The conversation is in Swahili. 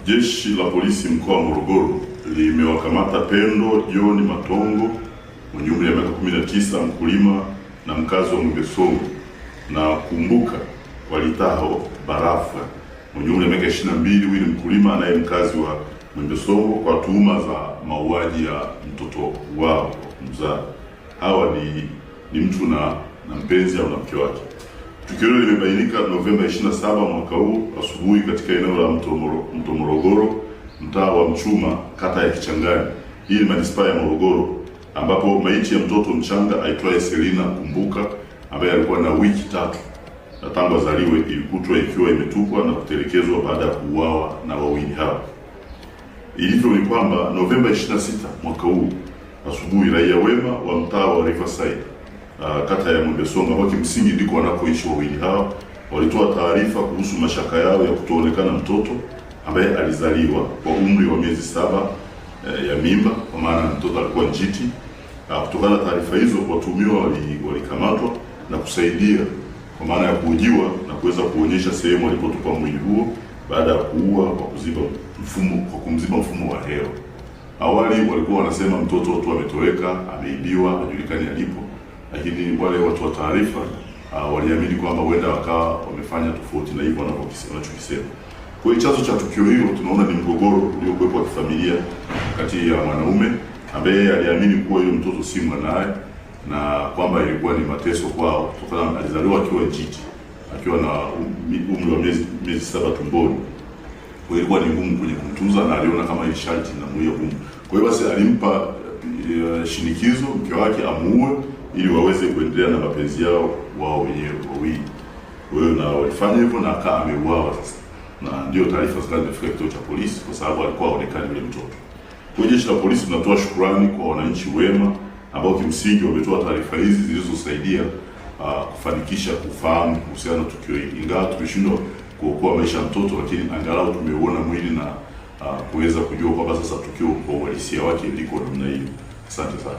Jeshi la Polisi mkoa wa Morogoro limewakamata Pendo John Matongo mwenye umri wa miaka 19, mkulima na mkazi wa Mwembesongo, na Kumbuka Walitaho Barafa mwenye umri wa miaka 22, huyu ni mkulima naye mkazi wa Mwembesongo, kwa tuhuma za mauaji ya mtoto wao mzaa. Hawa ni mtu na mpenzi au na mke wake. Tukio hilo limebainika Novemba 27 mwaka huu asubuhi katika eneo la Mto Morogoro, mtaa wa Mchuma, kata ya Kichangani. Hii ni manispaa ya Morogoro, ambapo maiti ya mtoto mchanga aitwaye Selina Kumbuka ambaye alikuwa na wiki 3 na tangu azaliwe ilikutwa ikiwa imetupwa na kutelekezwa baada ya kuuawa na wawili hao. Ilivyo ni kwamba Novemba 26 mwaka huu asubuhi, raia wema wa mtaa wa Riverside kata ya Mwembesongo, ambao kimsingi ndiko wanakoishi wawili hao, walitoa taarifa kuhusu mashaka yao ya kutoonekana mtoto ambaye alizaliwa kwa umri wa miezi 7 ya mimba, kwa maana mtoto alikuwa njiti. Kutokana na taarifa hizo, watuhumiwa walikamatwa na kusaidia kwa maana ya kuhojiwa na kuweza kuonyesha sehemu walipotupa mwili huo baada ya kuua kwa kumziba mfumo wa hewa. Awali walikuwa wanasema mtoto tu ametoweka, ameibiwa, hajulikani alipo, lakini wale watu wa taarifa waliamini kwamba huenda wakawa wamefanya tofauti na hivyo wanachokisema. Kwa hiyo chanzo cha tukio hilo tunaona ni mgogoro uliokuwepo wa kifamilia kati ya mwanaume ambaye aliamini kuwa yule mtoto si mwanae na kwamba ilikuwa ni mateso kwao kutokana alizaliwa akiwa njiti, akiwa na umri wa miezi 7 tumboni. Kwa hiyo ilikuwa ni ngumu kwenye kumtunza na aliona kama hili sharti na muhimu gumu. Kwa hiyo basi alimpa shinikizo mke wake amuue ili waweze kuendelea na mapenzi yao wao wenyewe wawili. Kwa hiyo na walifanya hivyo na akawa ameuawa sasa. Na ndio taarifa zimefika kituo cha polisi kwa sababu alikuwa haonekani yule mtoto. Kwa hiyo jeshi la polisi tunatoa shukrani kwa wananchi wema ambao kimsingi wametoa taarifa hizi zilizosaidia kufanikisha kufahamu kuhusiana na tukio hili. Ingawa tumeshindwa kuokoa maisha ya mtoto, lakini angalau tumeuona mwili na kuweza kujua kwamba sasa tukio kwa uhalisia wake liko namna hiyo. Asante sana.